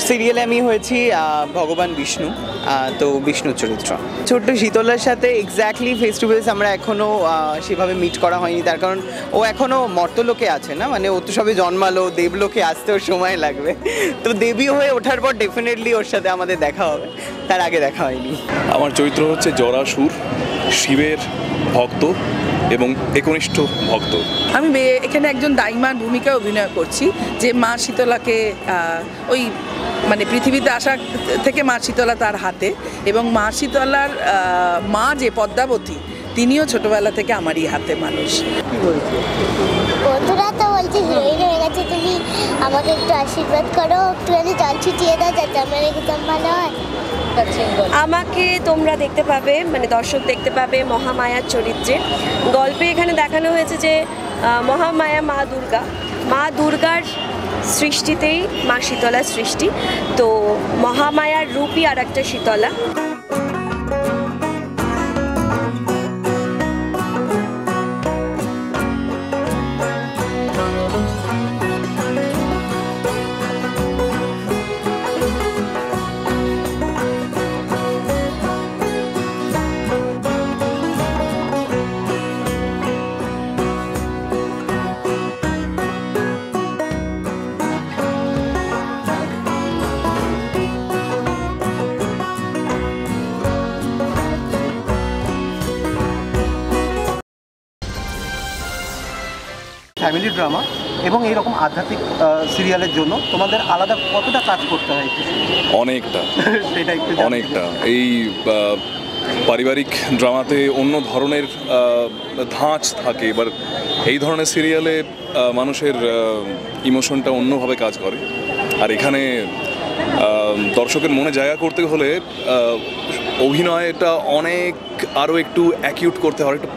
সিরিয়ালে আমি হয়েছি ভগবান বিষ্ণু, তো বিষ্ণুর চরিত্র। ছোট্ট শীতলার সাথে এক্স্যাক্টলি ফেস টু ফেস আমরা এখনও সেভাবে মিট করা হয়নি, তার কারণ ও এখনও মর্তলোকে আছে না, মানে ও তো সবে জন্মালো, দেবলোকে আসতে ওর সময় লাগবে। তো দেবী হয়ে ওঠার পর ডেফিনেটলি ওর সাথে আমাদের দেখা হবে, তার আগে দেখা হয়নি। আমার চরিত্র হচ্ছে জরাসুর, শিবের ভক্ত এবং একনিষ্ঠ ভক্ত। আমি এখানে একজন দাইমার ভূমিকা অভিনয় করছি, যে মা শীতলাকে ওই মানে পৃথিবীতে আসা থেকে মা শীতলা তার হাতে, এবং মা শীতলার মা যে পদ্মাবতী, তিনিও ছোটবেলা থেকে আমারই হাতে মানুষ। বন্ধুরা তো বলছে হিরোইন হয়ে গেছে, তুমি আমাকে একটু আশীর্বাদ করো, একটুখানি জল ছিটিয়ে দাও যাতে আমার এক্সাম ভালো হয়। আমাকে তোমরা দেখতে পাবে, মানে দর্শক দেখতে পাবে মহামায়ার চরিত্রে। গল্পে এখানে দেখানো হয়েছে যে মহামায়া মা দুর্গার সৃষ্টিতেই মা শীতলার সৃষ্টি, তো মহামায়ার রূপই আর একটা শীতলা। ফ্যামিলি ড্রামা এবং এইরকম আধ্যাত্মিক সিরিয়ালের জন্য তোমাদের আলাদা কতটা কাজ করতে হয়? অনেকটা সেটা একটু অনেকটা। এই পারিবারিক ড্রামাতে অন্য ধরনের ধাঁচ থাকে, এবার এই ধরনের সিরিয়ালে মানুষের ইমোশনটা অন্যভাবে কাজ করে। আর এখানে দর্শকের মনে জায়গা করতে হলে অভিনয়টা অনেক আরও একটু অ্যাকিউট করতে হয়, একটু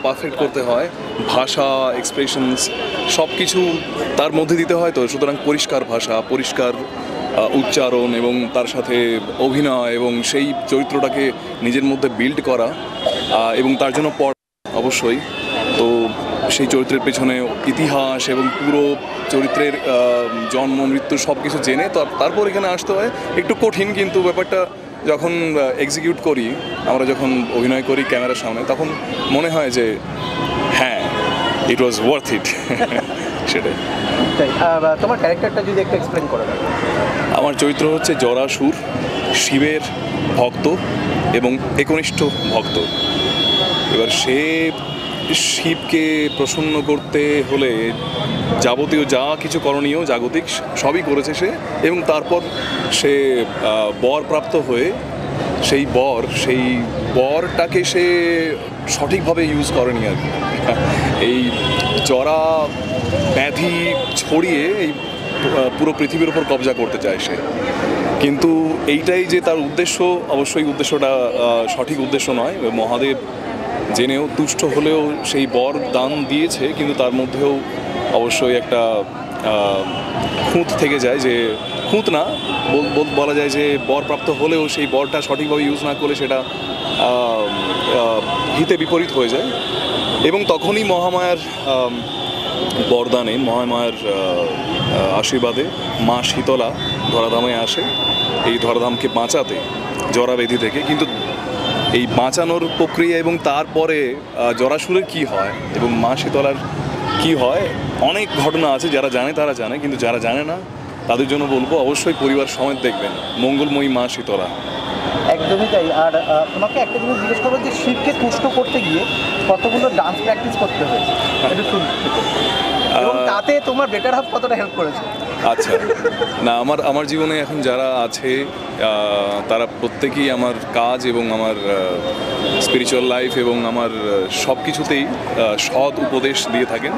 পারফেক্ট করতে হয়, ভাষা, এক্সপ্রেশনস সব কিছু তার মধ্যে দিতে হয়। তো সুতরাং পরিষ্কার ভাষা, পরিষ্কার উচ্চারণ এবং তার সাথে অভিনয় এবং সেই চরিত্রটাকে নিজের মধ্যে বিল্ড করা, এবং তার জন্য অবশ্যই তো সেই চরিত্রের পেছনে ইতিহাস এবং পুরো চরিত্রের জন্ম মৃত্যু সব কিছু জেনে তারপর এখানে আসতে হয়। একটু কঠিন, কিন্তু ব্যাপারটা যখন এক্সিকিউট করি, আমরা যখন অভিনয় করি ক্যামেরার সামনে, তখন মনে হয় যে হ্যাঁ, ইট ওয়াজ ওয়ার্থ ইট। সেটাই। তোমার ক্যারেক্টারটা যদি একটু এক্সপ্লেন করে দাও। আমার চরিত্র হচ্ছে জরাসুর, শিবের ভক্ত এবং একনিষ্ঠ ভক্ত। এবার সে শিবকে প্রসন্ন করতে হলে যাবতীয় যা কিছু করণীয় জাগতিক সবই করেছে সে, এবং তারপর সে বরপ্রাপ্ত হয়ে সেই বরটাকে সে সঠিকভাবে ইউজ করেনি আর কি। এই জরা ব্যাধি ছড়িয়ে এই পুরো পৃথিবীর উপর কবজা করতে চায় সে, কিন্তু এইটাই যে তার উদ্দেশ্য, অবশ্যই উদ্দেশ্যটা সঠিক উদ্দেশ্য নয়। মহাদেব জেনেও তুষ্ট হলেও সেই বর দান দিয়েছে, কিন্তু তার মধ্যেও অবশ্যই একটা খুঁত থেকে যায়, যে খুঁত না বলা যায় যে বরপ্রাপ্ত হলেও সেই বরটা সঠিকভাবে ইউজ না করলে সেটা হিতে বিপরীত হয়ে যায়। এবং তখনই মহামায়ার বরদানে, মহামায়ার আশীর্বাদে মা শীতলা ধরাধামে আসে এই ধরাধামকে বাঁচাতে জরাবেধি থেকে। কিন্তু এই বাঁচানোর প্রক্রিয়া এবং তারপরে জরাসুরের কি হয় এবং মা শীতলার কি হয়, অনেক ঘটনা আছে। যারা জানে তারা জানে, কিন্তু যারা জানে না তাদের জন্য বলবো অবশ্যই পরিবার সমেত দেখবেন মঙ্গলময়ী মা শীতলা। একদমই তাই। আর তোমাকে একটা জিনিস জিজ্ঞেস করবো যে শিবকে তুষ্ট করতে গিয়ে কতগুলো ডান্স প্র্যাকটিস করতে হয়েছে, একটু শুনতে, এবং তাতে তোমার বেটার হাফ কতটা হেল্প করেছে? আচ্ছা, না আমার জীবনে এখন যারা আছে তারা প্রত্যেকেই আমার কাজ এবং আমার স্পিরিচুয়াল লাইফ এবং আমার সব কিছুতেই সৎ উপদেশ দিয়ে থাকেন।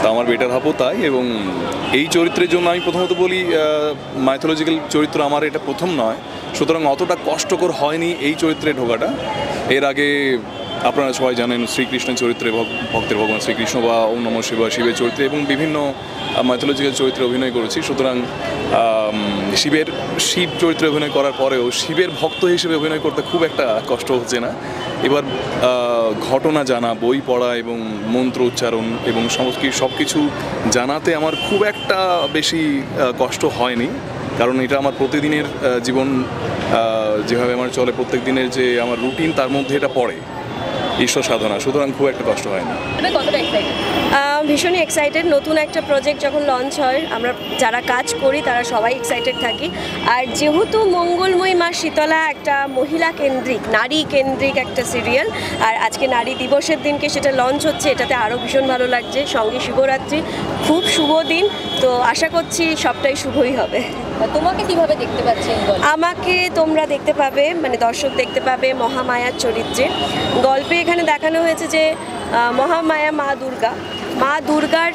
তা আমার বেটার হাফও তাই। এবং এই চরিত্রের জন্য আমি প্রথমত বলি, মাইথোলজিক্যাল চরিত্র আমার এটা প্রথম নয়, সুতরাং অতটা কষ্টকর হয়নি এই চরিত্রে ঢোকাটা। এর আগে আপনারা সবাই জানেন শ্রীকৃষ্ণের চরিত্রে ভক্তের ভগবান শ্রীকৃষ্ণ বা ওম নমঃ শিবায় শিবের চরিত্রে এবং বিভিন্ন মাইথোলজিক্যাল চরিত্রে অভিনয় করেছি। সুতরাং শিব চরিত্রে অভিনয় করার পরেও শিবের ভক্ত হিসেবে অভিনয় করতে খুব একটা কষ্ট হচ্ছে না। এবার ঘটনা জানা, বই পড়া এবং মন্ত্র উচ্চারণ এবং সব কিছু জানাতে আমার খুব একটা বেশি কষ্ট হয়নি। কারণ এটা আমার প্রতিদিনের জীবন, যেভাবে আমার চলে প্রত্যেক দিনের যে আমার রুটিন, তার মধ্যে এটা পড়ে ঈশ্বর সাধনা, সুতরাং খুব একটা কষ্ট হয় না। ভীষণই এক্সাইটেড। নতুন একটা প্রজেক্ট যখন লঞ্চ হয়, আমরা যারা কাজ করি তারা সবাই এক্সাইটেড থাকি। আর যেহেতু মঙ্গলময়ী মা শীতলা একটা মহিলা কেন্দ্রিক, নারী কেন্দ্রিক একটা সিরিয়াল, আর আজকে নারী দিবসের দিনকে সেটা লঞ্চ হচ্ছে, এটাতে আরও ভীষণ ভালো লাগছে। সঙ্গে শিবরাত্রি, খুব শুভ দিন, তো আশা করছি সবটাই শুভই হবে। তোমাকে কিভাবে দেখতে পাচ্ছেন? আমাকে তোমরা দেখতে পাবে, মানে দর্শক দেখতে পাবে মহামায়ার চরিত্রে। গল্পে এখানে দেখানো হয়েছে যে মহামায়া মা দুর্গার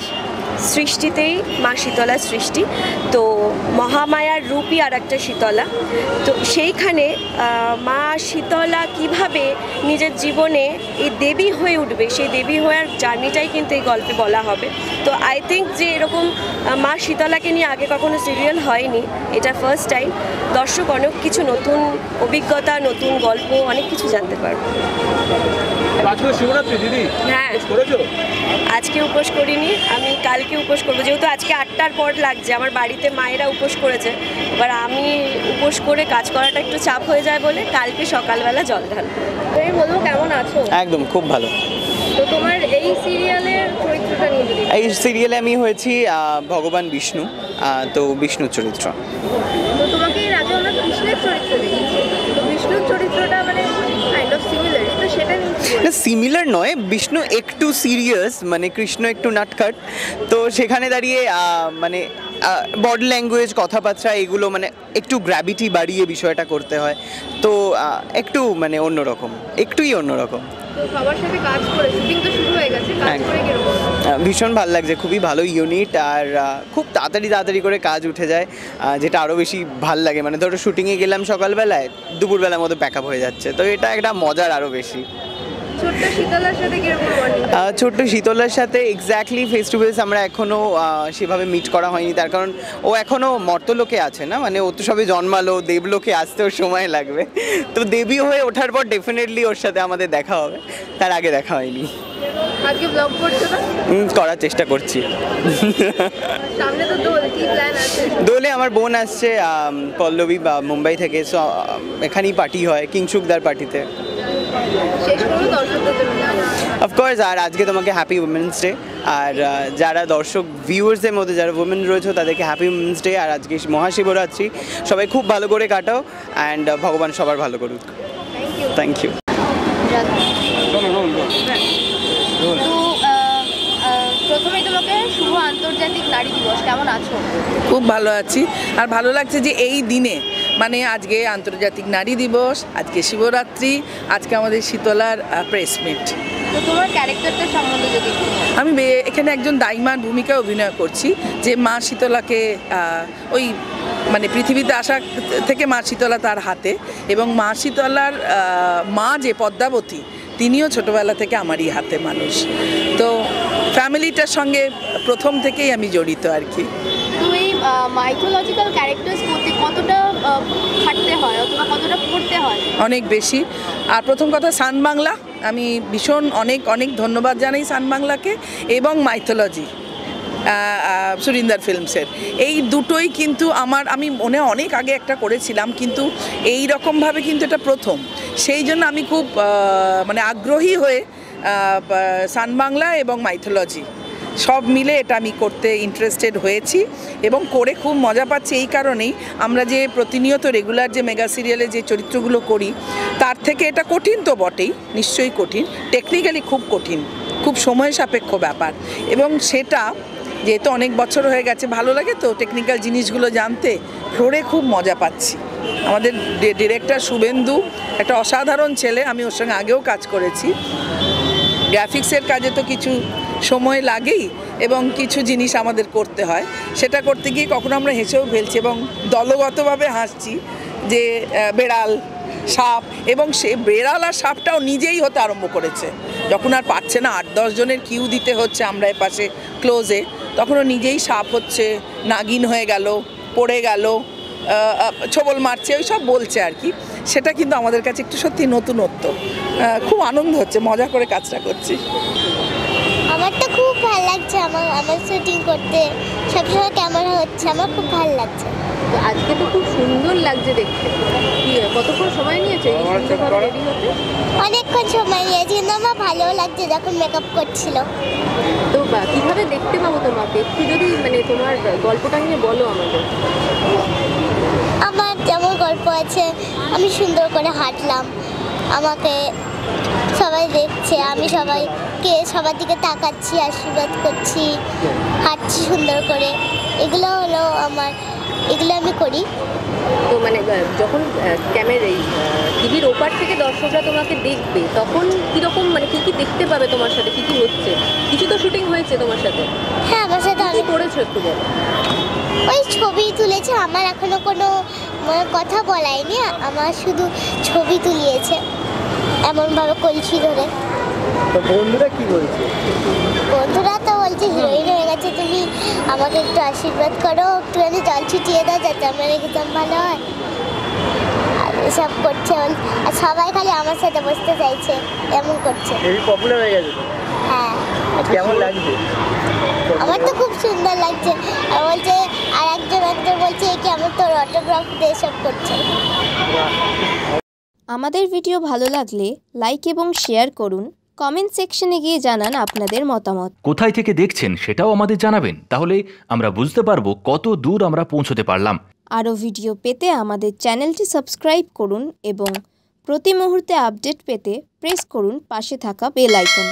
সৃষ্টিতেই মা শীতলার সৃষ্টি। তো মহামায়ার রূপই আর একটা শীতলা। তো সেইখানে মা শীতলা কিভাবে নিজের জীবনে এই দেবী হয়ে উঠবে, সেই দেবী হওয়ার জার্নিটাই কিন্তু এই গল্পে বলা হবে। তো আই থিঙ্ক যে এরকম মা শীতলাকে নিয়ে আগে কখনো সিরিয়াল হয়নি, এটা ফার্স্ট টাইম। দর্শক অনেক কিছু নতুন অভিজ্ঞতা, নতুন গল্প, অনেক কিছু জানতে পারবে। হ্যাঁ, আজকে উপোস করিনি, আমি কালকে উপোস করবো। যেহেতু আজকে 8টার পর লাগছে, আমার বাড়িতে মায়েরা উপোস করেছে, এবার আমি উপোস করে কাজ করাটা একটু চাপ হয়ে যায় বলে কালকে সকালবেলা জল ঢালবো। তুমি বলবো কেমন আছো? একদম খুব ভালো। তো তোমার এই সিরিয়ালের চরিত্রটা নিয়ে যদি। এই সিরিয়ালে আমি হয়েছি ভগবান বিষ্ণু, তো বিষ্ণুর চরিত্র। তো তোমাকে এর আগে আমরা কৃষ্ণের চরিত্র দেখেছি, তো বিষ্ণুর চরিত্রটা মানে কাইন্ড অফ সিমিলার, তো সেটা নিয়ে না, সিমিলার নয়, বিষ্ণু একটু সিরিয়াস, মানে কৃষ্ণ একটু নাটখাট। তো সেখানে দাঁড়িয়ে মানে বডি ল্যাঙ্গুয়েজ, কথাবার্তা, এগুলো মানে একটু গ্র্যাভিটি বাড়িয়ে বিষয়টা করতে হয়। তো একটু মানে অন্যরকম, একটুই অন্যরকম। তো সবার সাথে কাজ করে, শুটিং তো শুরু হয়ে গেছে, কাজ করে কিরকম? ভীষণ ভালো লাগছে, খুবই ভালো ইউনিট, আর খুব তাড়াতাড়ি করে কাজ উঠে যায়, যেটা আরও বেশি ভাল লাগে। মানে ধরো শুটিংয়ে গেলাম সকালবেলায়, দুপুরবেলার মধ্যে প্যাক আপ হয়ে যাচ্ছে, তো এটা একটা মজার আরও বেশি। ছোট্ট শীতলার সাথে কিরকম বন্ডিং? ছোট্ট শীতলার সাথে এক্স্যাক্টলি ফেস টু ফেস আমরা এখনও সেভাবে মিট করা হয়নি, তার কারণ ও এখনও মর্তলোকে আছে না, মানে ও তো সবে জন্মালো, দেবলোকে আসতেও সময় লাগবে। তো দেবী হয়ে ওঠার পর ডেফিনেটলি ওর সাথে আমাদের দেখা হবে, তার আগে দেখা হয়নি। আজকে ব্লগ করছো না? করার চেষ্টা করছি। সামনে তো দোল, কি প্ল্যান আছে? দোলে আমার বোন আসছে পল্লবী বা মুম্বাই থেকে, সো এখানেই পার্টি হয়, কিংসুকদার পার্টিতে। শেষ করবো দর্শকদের জন্য। অফকোর্স, আর আজকে তোমাকে হ্যাপি উইমেন্স ডে, আর যারা দর্শক ভিউয়ার্সদের মধ্যে যারা উইমেন রয়েছে তাদেরকে হ্যাপি উইমেন্স ডে। আর আজকে মহাশিবরাত্রি, সবাই খুব ভালো করে কাটাও, অ্যান্ড ভগবান সবার ভালো করুক। Thank you. তো প্রথমেই তোমাকে শুভ আন্তর্জাতিক নারী দিবস, কেমন আছো? খুব ভালো আছি, আর ভালো লাগছে যে এই দিনে, মানে আজকে আন্তর্জাতিক নারী দিবস, আজকে শিবরাত্রি, আজকে আমাদের শীতলার প্রেস মিট। তো তোমার ক্যারেক্টারটা সম্বন্ধে যদি একটু বলো। আমি এখানে একজন দাইমার ভূমিকা অভিনয় করছি, যে মা শীতলাকে ওই মানে পৃথিবীতে আসা থেকে মা শীতলা তার হাতে, এবং মা শীতলার মা যে পদ্মাবতী, তিনিও ছোটবেলা থেকে আমারই হাতে মানুষ। তো ফ্যামিলিটার সঙ্গে প্রথম থেকেই আমি জড়িত আর কি। তো এই মাইথোলজিক্যাল ক্যারেক্টার্স করতে কতটা খাটতে হয় অথবা কতটা পড়তে হয়? অনেক বেশি। আর প্রথম কথা সান বাংলা, আমি ভীষণ অনেক ধন্যবাদ জানাই সান বাংলাকে, এবং মাইথোলজি সুরিন্দর ফিল্মসের, এই দুটোই কিন্তু আমি মনে অনেক আগে একটা করেছিলাম, কিন্তু এই রকমভাবে কিন্তু এটা প্রথম। সেই জন্য আমি খুব মানে আগ্রহী হয়ে সান বাংলা এবং মাইথোলজি সব মিলে এটা আমি করতে ইন্টারেস্টেড হয়েছি, এবং করে খুব মজা পাচ্ছি। এই কারণেই আমরা যে প্রতিনিয়ত রেগুলার যে মেগা সিরিয়ালে যে চরিত্রগুলো করি, তার থেকে এটা কঠিন তো বটেই, নিশ্চয়ই কঠিন, টেকনিক্যালি খুব কঠিন, খুব সময় সাপেক্ষ ব্যাপার, এবং সেটা যেহেতু অনেক বছর হয়ে গেছে, ভালো লাগে তো টেকনিক্যাল জিনিসগুলো জানতে, ফ্লোরে খুব মজা পাচ্ছি। আমাদের ডিরেক্টর শুভেন্দু একটা অসাধারণ ছেলে, আমি ওর সঙ্গে আগেও কাজ করেছি। গ্রাফিক্সের কাজে তো কিছু সময় লাগেই, এবং কিছু জিনিস আমাদের করতে হয়, সেটা করতে গিয়ে কখনো আমরা হেসেও ফেলছি এবং দলগতভাবে হাসছি, যে বেড়াল, সাপ, এবং সে বেড়াল আর সাপটাও নিজেই হতে আরম্ভ করেছে, যখন আর পারছে না, 8-10 জনের কিউ দিতে হচ্ছে আমরা এপাশে ক্লোজে, তখনও নিজেই সাপ হচ্ছে, নাগিন হয়ে গেল, পড়ে গেল, ছবল মারছে, ওই সব বলছে আর কি। সেটা কিন্তু আমাদের কাছে একটু সত্যি নতুনত্ব, খুব আনন্দ হচ্ছে, মজা করে কাজটা করছি। আমার তো খুব ভালো লাগছে, আমার শুটিং করতে, সবসময় ক্যামেরা হচ্ছে, আমার খুব ভালো লাগছে। তো আজকে তো খুব সুন্দর লাগছে দেখতে। কি কতক্ষণ সময় নিয়েছে এই সুন্দরভাবে রেডি হতে? অনেকক্ষণ সময় নিয়েছি, কিন্তু আমার ভালোও লাগছে যখন মেকআপ করছিল। তো কিভাবে দেখতে পাবো তোমাকে, একটু যদি মানে তোমার গল্পটা নিয়ে বলো আমাদের। আমার যেমন গল্প আছে, আমি সুন্দর করে হাঁটলাম, আমাকে সবাই দেখছে, আমি সবার দিকে তাকাচ্ছি, আশীর্বাদ করছি, হাঁটছি সুন্দর করে, এগুলো হলো এগুলো আমি করি। তো মানে যখন ক্যামেরায় টিভির ওপার থেকে দর্শকরা তোমাকে দেখবে তখন কীরকম, মানে কী কী দেখতে পাবে তোমার সাথে, কী কী হচ্ছে? কিছু তো শুটিং হয়েছে তোমার সাথে। হ্যাঁ, আমার সাথে কি করেছো একটু বলো। ওই ছবি তুলেছে, আমার এখনো কোনো কথা বলায়নি, আমার শুধু ছবি তুলিয়েছে এমনভাবে কলসি ধরে। তো বন্ধুরা কি বলছে? বন্ধুরা তো বলছে হিরোইন হয়ে গেছে তুমি, আমাকে একটু আশীর্বাদ করো, একটুখানি জল ছিটিয়ে দাও যাতে আমার এক্সাম ভালো হয়, আর এসব করছে। আর সবাই খালি আমার সাথে বসতে চাইছে, এমন করছে। হেভি পপুলার হয়ে গেছে। হ্যাঁ, কেমন লাগছে? আমার তো খুব সুন্দর লাগছে। আর বলছে, আর একজন বলছে কি আমার তোর অটোগ্রাফ দিয়ে সব করছে। আমাদের ভিডিও ভালো লাগলে লাইক এবং শেয়ার করুন, কমেন্ট সেকশনে গিয়ে জানান আপনাদের মতামত। কোথায় থেকে দেখছেন সেটাও আমাদের জানাবেন, তাহলে আমরা বুঝতে পারবো কত দূর আমরা পৌঁছতে পারলাম। আরও ভিডিও পেতে আমাদের চ্যানেলটি সাবস্ক্রাইব করুন এবং প্রতি মুহূর্তে আপডেট পেতে প্রেস করুন পাশে থাকা বেল আইকন।